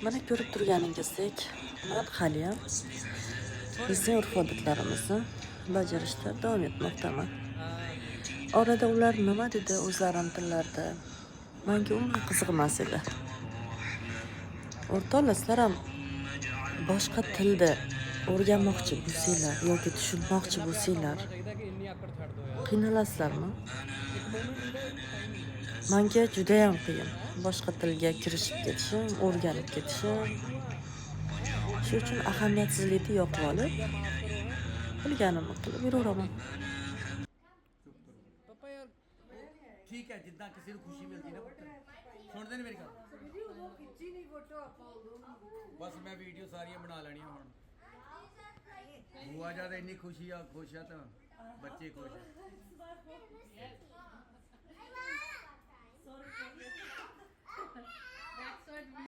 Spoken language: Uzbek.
Mana ko'rib turganingizdek, men haliyam bizning urf-odatlarimizni bajarishda davom etmoqdaman. Orada ular nima dedi o'zlarining tillarida, menga umuman qiziq emas edi. O'rtoqlar, sizlar ham boshqa tilda o'rganmoqchi bo'lsanglar yoki tushunmoqchi bo'lsanglar, qiynalasizlarmi? Menga judayam qiyin boshqa tilga kirishib ketishim, o'rganib ketishim. Shu uchun ahamiyatsizlikni yoqib olib, bilganimni qilib yuraveraman. ठीक है जितना किसी को खुशी मिलती है ना पुत्र छोड़ देने मेरी गल बस मैं वीडियो सारियां बना लेनी हुन बुआ ज्यादा इन्नी खुशी आ खुश है तो बच्चे खुश है